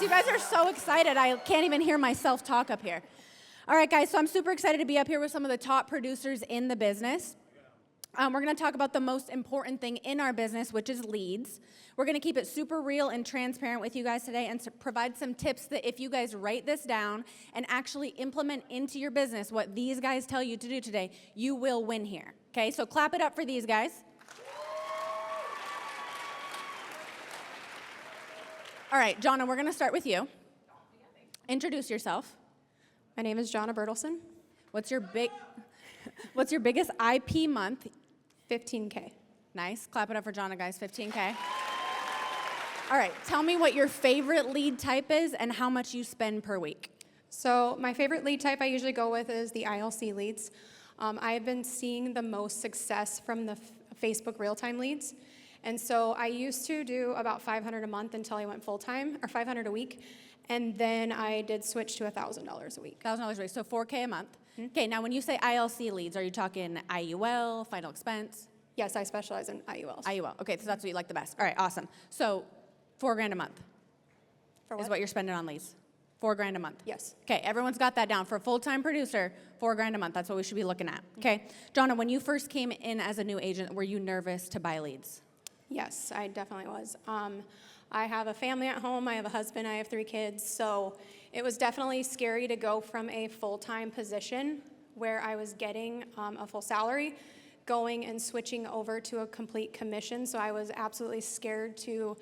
You guys are so excited. I can't even hear myself talk up here. All right, guys, so I'm super excited to be up here with some of the top producers in the business. We're going to talk about the most important thing in our business, which is leads. We're going to keep it super real and transparent with you guys today and provide some tips that if you guys write this down and actually implement into your business what these guys tell you to do today, you will win here. Okay, so clap it up for these guys. All right, Jonna, we're going to start with you. Introduce yourself. My name is Janna Bertelsen. What's your biggest IP month? 15K. Nice. Clap it up for Jonna, guys. 15K. All right, tell me what your favorite lead type is and how much you spend per week. So my favorite lead type I usually go with is the ILC leads. I've been seeing the most success from the Facebook real-time leads. And so I used to do about 500 a month until I went full-time, or 500 a week. And then I did switch to $1,000 a week. $1,000 a week, so 4K a month. Okay, now when you say ILC leads, are you talking IUL, final expense? Yes, I specialize in IULs. IUL, okay, so that's what you like the best. All right, awesome. So $4,000 a month For what? is what you're spending on leads. $4,000 a month. Yes. Okay, everyone's got that down. For a full-time producer, $4,000 a month. That's what we should be looking at. Okay, Jonna, when you first came in as a new agent, were you nervous to buy leads? Yes, I definitely was. I have a family at home. I have a husband. I have 3 kids. So it was definitely scary to go from a full-time position where I was getting a full salary, going and switching over to a complete commission. So I was absolutely scared to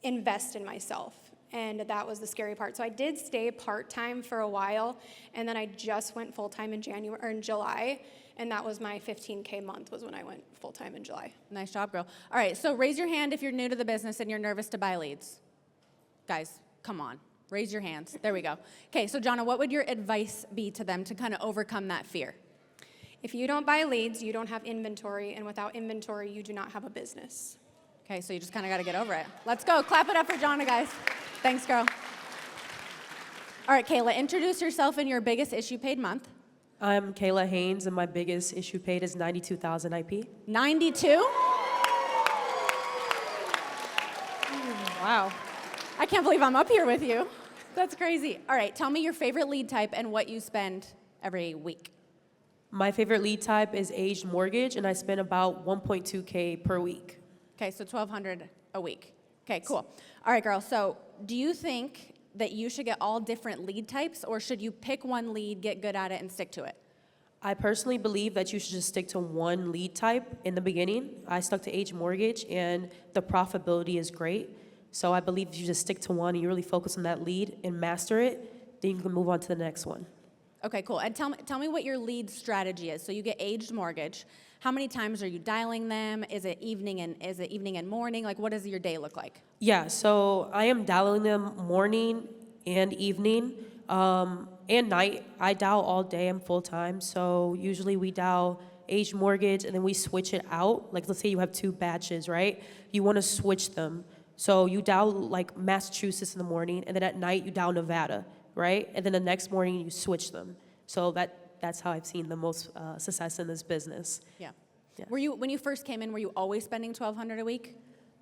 invest in myself. And that was the scary part. So I did stay part-time for a while, and then I just went full-time in July. And that was my 15K month was when I went full-time in July. Nice job, girl. All right, so raise your hand if you're new to the business and you're nervous to buy leads. Guys, come on. Raise your hands. There we go. Okay, so Jonna, what would your advice be to them to kind of overcome that fear? If you don't buy leads, you don't have inventory. And without inventory, you do not have a business. Okay, so you just kind of got to get over it. Let's go. Clap it up for Jonna, guys. Thanks, girl. All right, Kayla, introduce yourself and your biggest issue paid month. I'm Kayla Haynes, and my biggest issue paid is 92,000 IP. 92? Wow. I can't believe I'm up here with you. That's crazy. All right, tell me your favorite lead type and what you spend every week. My favorite lead type is aged mortgage, and I spend about 1.2K per week. Okay, so $1,200 a week. Okay, cool. All right, girl, so do you think that you should get all different lead types, or should you pick one lead, get good at it, and stick to it? I personally believe that you should just stick to one lead type in the beginning. I stuck to aged mortgage, and the profitability is great. So I believe if you just stick to one and you really focus on that lead and master it, then you can move on to the next one. Okay, cool. And tell me what your lead strategy is. So you get aged mortgage. How many times are you dialing them? Is it evening and morning? Like, what does your day look like? Yeah, so I am dialing them morning and evening and night. I dial all day. I'm full-time. So usually we dial aged mortgage, and then we switch it out. Like, let's say you have 2 batches, right? You want to switch them. So you dial, like, Massachusetts in the morning, and then at night you dial Nevada, right? And then the next morning you switch them. So that's how I've seen the most success in this business. Yeah. Yeah. When you first came in, were you always spending $1,200 a week?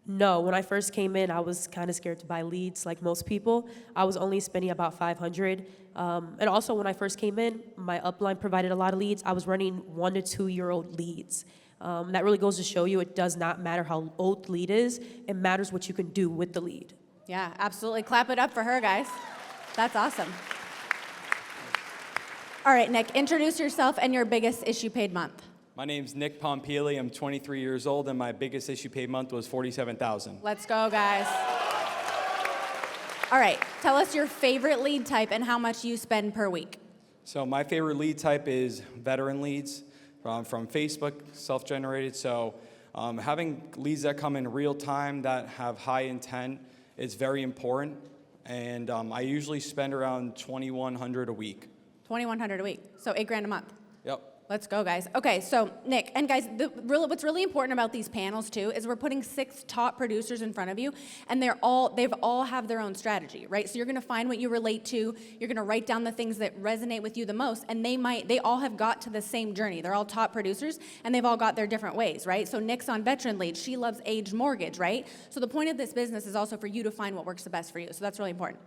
No, when I first came in, I was kind of scared to buy leads like most people. I was only spending about 500. And also when I first came in, my upline provided a lot of leads. I was running 1 to 2 year old leads. That really goes to show you it does not matter how old the lead is. It matters what you can do with the lead. Yeah, absolutely. Clap it up for her, guys. That's awesome. All right, Nick, introduce yourself and your biggest issue paid month. My name's Nick Pompile. I'm 23 years old, and my biggest issue paid month was $47,000. Let's go, guys. All right, tell us your favorite lead type and how much you spend per week. So my favorite lead type is veteran leads from Facebook, self-generated. So having leads that come in real time that have high intent is very important. And I usually spend around $2,100 a week. $2,100 a week, so $8,000 a month. Yep. Let's go, guys. Okay, so Nick, and guys, what's really important about these panels too is we're putting 6 top producers in front of you, and they've all have their own strategy, right? So you're gonna find what you relate to, you're gonna write down the things that resonate with you the most, and they all have got to the same journey. They're all top producers, and they've all got their different ways, right? So Nick's on veteran leads, she loves aged mortgage, right? So the point of this business is also for you to find what works the best for you, so that's really important.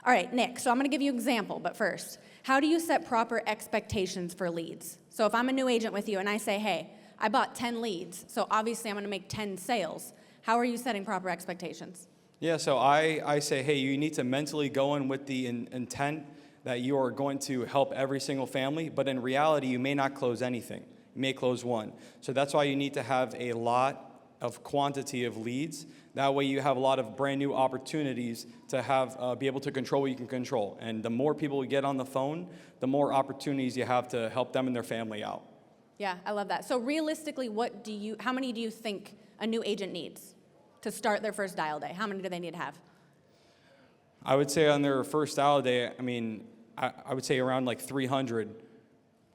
All right, Nick, so I'm gonna give you an example, but first, how do you set proper expectations for leads? So if I'm a new agent with you and I say, hey, I bought 10 leads, so obviously I'm gonna make 10 sales. How are you setting proper expectations? Yeah, so I say, hey, you need to mentally go in with the intent that you are going to help every single family, but in reality, you may not close anything. You may close one. So that's why you need to have a lot of quantity of leads. That way you have a lot of brand new opportunities to have, be able to control what you can control. And the more people you get on the phone, the more opportunities you have to help them and their family out. Yeah, I love that. So realistically, how many do you think a new agent needs to start their first dial day? How many do they need to have? I would say on their first dial day, I would say around like 300.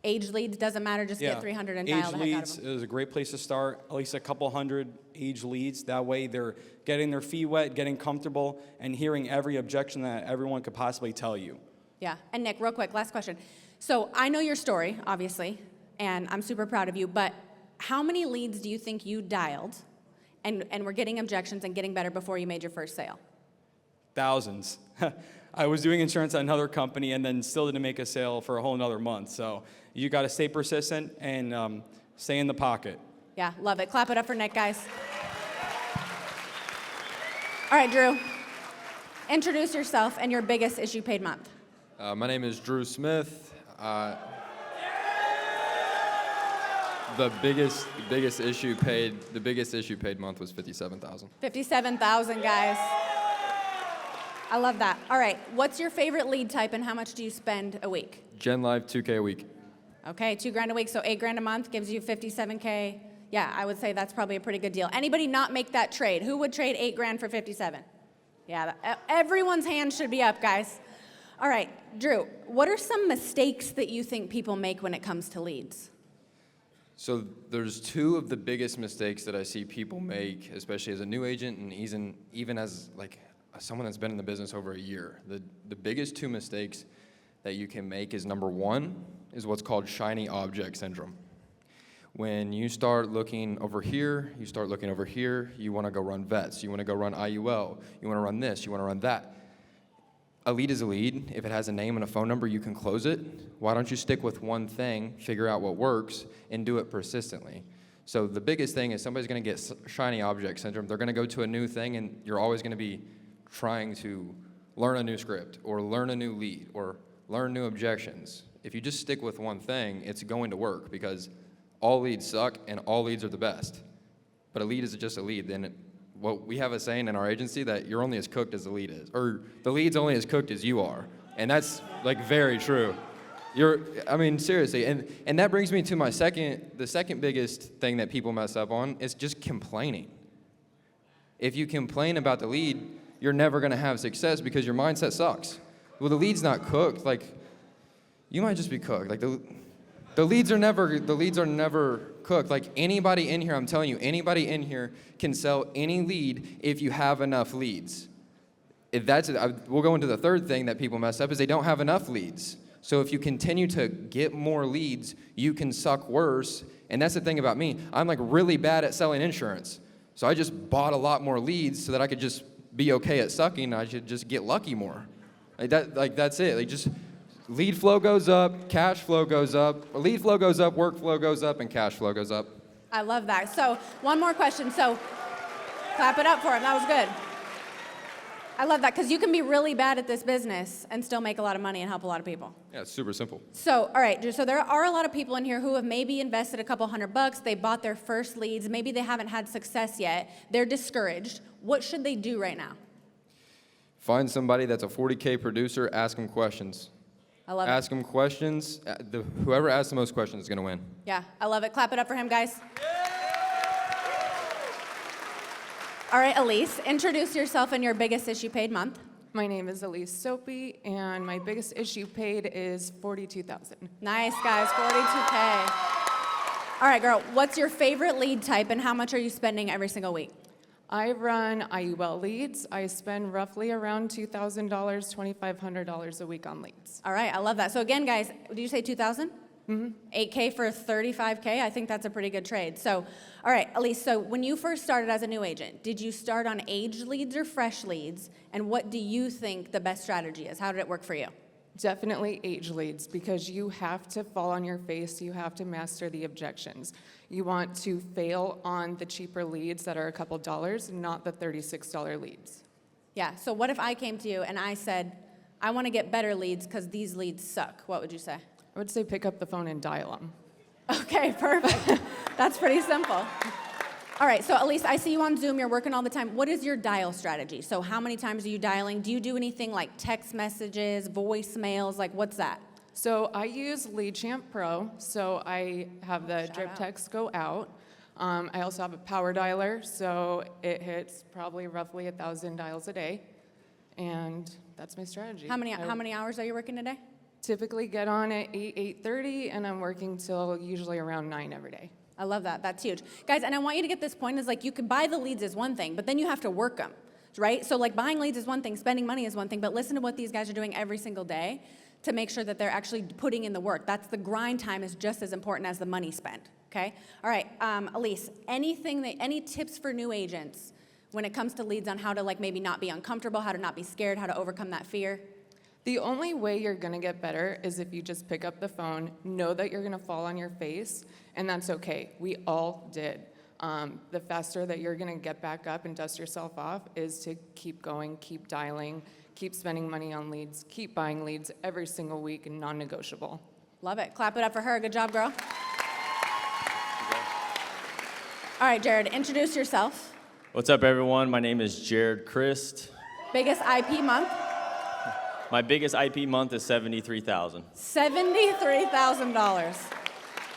Age leads, doesn't matter, just get 300 and dial the heck out of them. Age leads is a great place to start, at least a couple hundred age leads. That way they're getting their feet wet, getting comfortable, and hearing every objection that everyone could possibly tell you. Yeah, and Nick, real quick, last question. So I know your story, obviously, and I'm super proud of you, but how many leads do you think you dialed and were getting objections and getting better before you made your first sale? Thousands. I was doing insurance at another company and then still didn't make a sale for a whole another month. So you got to stay persistent and stay in the pocket. Yeah, love it. Clap it up for Nick, guys. All right, Drew, introduce yourself and your biggest issue paid month. My name is Drew Smith. The biggest issue paid month was $57,000. 57,000, guys. I love that. All right, what's your favorite lead type and how much do you spend a week? Gen Live 2K a week. Okay, $2,000 a week, so $8,000 a month gives you 57K. Yeah, I would say that's probably a pretty good deal. Anybody not make that trade? Who would trade $8,000 for 57? Yeah, everyone's hand should be up, guys. All right, Drew, what are some mistakes that you think people make when it comes to leads? So there's 2 of the biggest mistakes that I see people make, especially as a new agent and even as like someone that's been in the business over a year. The biggest 2 mistakes that you can make is, number 1 is what's called shiny object syndrome. When you start looking over here, you start looking over here, you want to go run vets, you want to go run IUL, you want to run this, you want to run that. A lead is a lead. If it has a name and a phone number, you can close it. Why don't you stick with one thing, figure out what works, and do it persistently? So the biggest thing is somebody's going to get shiny object syndrome. They're going to go to a new thing, and you're always going to be trying to learn a new script or learn a new lead or learn new objections. If you just stick with one thing, it's going to work because all leads suck and all leads are the best. But a lead is just a lead. Then we have a saying in our agency that you're only as cooked as the lead is, or the lead's only as cooked as you are. And that's like very true. Seriously. And that brings me to the second biggest thing that people mess up on is just complaining. If you complain about the lead, you're never going to have success because your mindset sucks. Well, the lead's not cooked. Like, you might just be cooked. Like the leads are never cooked. Like anybody in here, I'm telling you, anybody in here can sell any lead if you have enough leads. We'll go into the third thing that people mess up is they don't have enough leads. So if you continue to get more leads, you can suck worse. And that's the thing about me. I'm like really bad at selling insurance. So I just bought a lot more leads so that I could just be okay at sucking. I should just get lucky more. That's it. Like just lead flow goes up, cash flow goes up. Lead flow goes up, workflow goes up, and cash flow goes up. I love that. So one more question. So clap it up for him. That was good. I love that because you can be really bad at this business and still make a lot of money and help a lot of people. Yeah, it's super simple. So, all right, so there are a lot of people in here who have maybe invested a couple $100. They bought their first leads. Maybe they haven't had success yet. They're discouraged. What should they do right now? Find somebody that's a 40K producer, ask them questions. I love Ask them questions. Whoever asks the most questions is going to win. Yeah, I love it. Clap it up for him, guys. All right, Elise, introduce yourself and your biggest issue paid month. My name is Elise Soppe, and my biggest issue paid is $42,000. Nice, guys, 42K. All right, girl, what's your favorite lead type and how much are you spending every single week? I run IUL leads. I spend roughly around $2,000, $2,500 a week on leads. All right, I love that. So again, guys, did you say 2,000? Mm-hmm. 8K for 35K, I think that's a pretty good trade. So, all right, Elise, so when you first started as a new agent, did you start on aged leads or fresh leads? And what do you think the best strategy is? How did it work for you? Definitely age leads, because you have to fall on your face. You have to master the objections. You want to fail on the cheaper leads that are a couple dollars, not the $36 leads. Yeah, so what if I came to you and I said, I want to get better leads because these leads suck? What would you say? I would say pick up the phone and dial them. Okay, perfect. That's pretty simple. All right, so Elise, I see you on Zoom. You're working all the time. What is your dial strategy? So how many times are you dialing? Do you do anything like text messages, voicemails? Like, what's that? So I use LeadChamp Pro, so I have the Shout drip out. text go out. I also have a power dialer, so it hits probably roughly 1,000 dials a day, and that's my strategy. How many hours are you working today? Typically get on at 8:30, and I'm working till usually around 9 every day. I love that. That's huge. Guys, and I want you to get this point is like you can buy the leads is one thing, but then you have to work them, right? So like buying leads is one thing, spending money is one thing, but listen to what these guys are doing every single day to make sure that they're actually putting in the work. That's the grind time is just as important as the money spent, okay? All right, Elise, any tips for new agents when it comes to leads on how to like maybe not be uncomfortable, how to not be scared, how to overcome that fear? The only way you're gonna get better is if you just pick up the phone, know that you're gonna fall on your face, and that's okay. We all did. The faster that you're gonna get back up and dust yourself off is to keep going, keep dialing, keep spending money on leads, keep buying leads every single week, and non-negotiable. Love it. Clap it up for her. Good job, girl. All right, Jared, introduce yourself. What's up, everyone? My name is Jared Crist. Biggest IP month? My biggest IP month is $73,000. $73,000.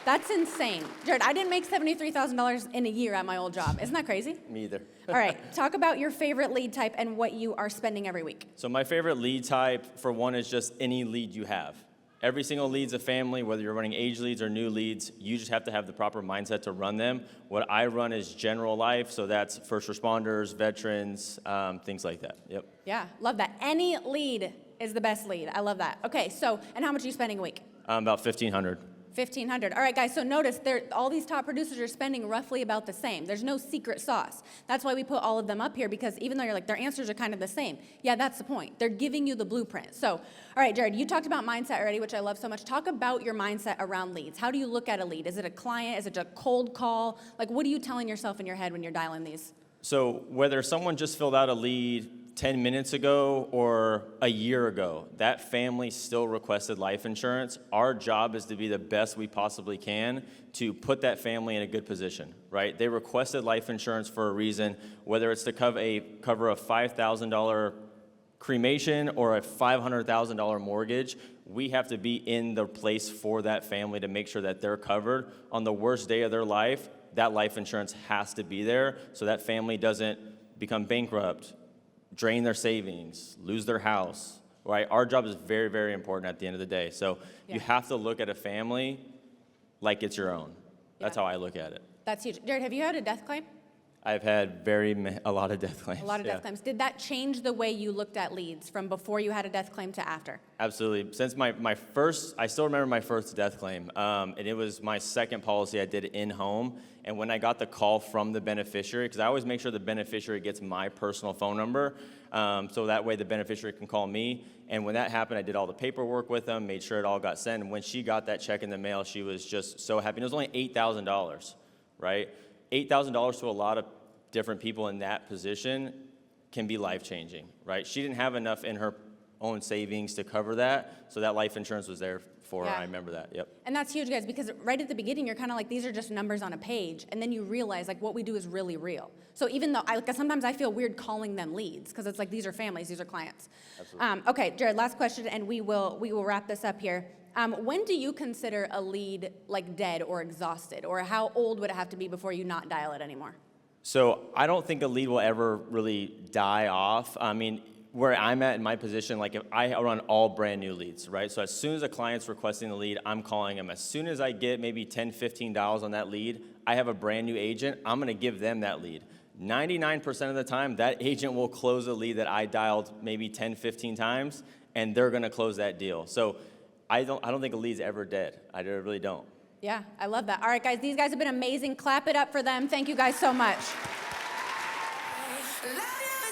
That's insane. Jared, I didn't make $73,000 in a year at my old job. Isn't that crazy? Me either. All right, talk about your favorite lead type and what you are spending every week. So my favorite lead type, for one, is just any lead you have. Every single lead's a family, whether you're running age leads or new leads, you just have to have the proper mindset to run them. What I run is general life, so that's first responders, veterans, things like that. Yep. Yeah, love that. Any lead is the best lead. I love that. Okay, so, and how much are you spending a week? About $1,500. $1,500. All right, guys, so notice all these top producers are spending roughly about the same. There's no secret sauce. That's why we put all of them up here, because even though you're like, their answers are kind of the same. Yeah, that's the point. They're giving you the blueprint. So, all right, Jared, you talked about mindset already, which I love so much. Talk about your mindset around leads. How do you look at a lead? Is it a client? Is it a cold call? Like, what are you telling yourself in your head when you're dialing these? So whether someone just filled out a lead 10 minutes ago or a year ago, that family still requested life insurance. Our job is to be the best we possibly can to put that family in a good position, right? They requested life insurance for a reason, whether it's to cover a $5,000 cremation or a $500,000 mortgage. We have to be in the place for that family to make sure that they're covered. On the worst day of their life, that life insurance has to be there so that family doesn't become bankrupt, drain their savings, lose their house, right? Our job is very, very important at the end of the day. So you have to look at a family like it's your own. That's how I look at it. That's huge. Jared, have you had a death claim? I've had a lot of death claims. A lot of death claims. Did that change the way you looked at leads from before you had a death claim to after? Absolutely. Since my first, I still remember my first death claim, and it was my second policy I did in-home. And when I got the call from the beneficiary, because I always make sure the beneficiary gets my personal phone number, so that way the beneficiary can call me. And when that happened, I did all the paperwork with them, made sure it all got sent. And when she got that check in the mail, she was just so happy. And it was only $8,000, right? $8,000 to a lot of different people in that position can be life-changing, right? She didn't have enough in her own savings to cover that, so that life insurance was there for her. I remember that, yep. And that's huge, guys, because right at the beginning, you're kind of like, these are just numbers on a page, and then you realize, like, what we do is really real. So even though, sometimes I feel weird calling them leads, because it's like, these are families, these are clients. Absolutely. Okay, Jared, last question, and we will wrap this up here. When do you consider a lead, like, dead or exhausted, or how old would it have to be before you not dial it anymore? So I don't think a lead will ever really die off. I mean, where I'm at in my position, like if I run all brand new leads, right? So as soon as a client's requesting the lead, I'm calling them. As soon as I get maybe $10, $15 on that lead, I have a brand new agent, I'm gonna give them that lead. 99% of the time, that agent will close a lead that I dialed maybe 10, 15 times, and they're gonna close that deal. So I don't think a lead's ever dead. I really don't. Yeah, I love that. All right, guys, these guys have been amazing. Clap it up for them. Thank you guys so much. Love you.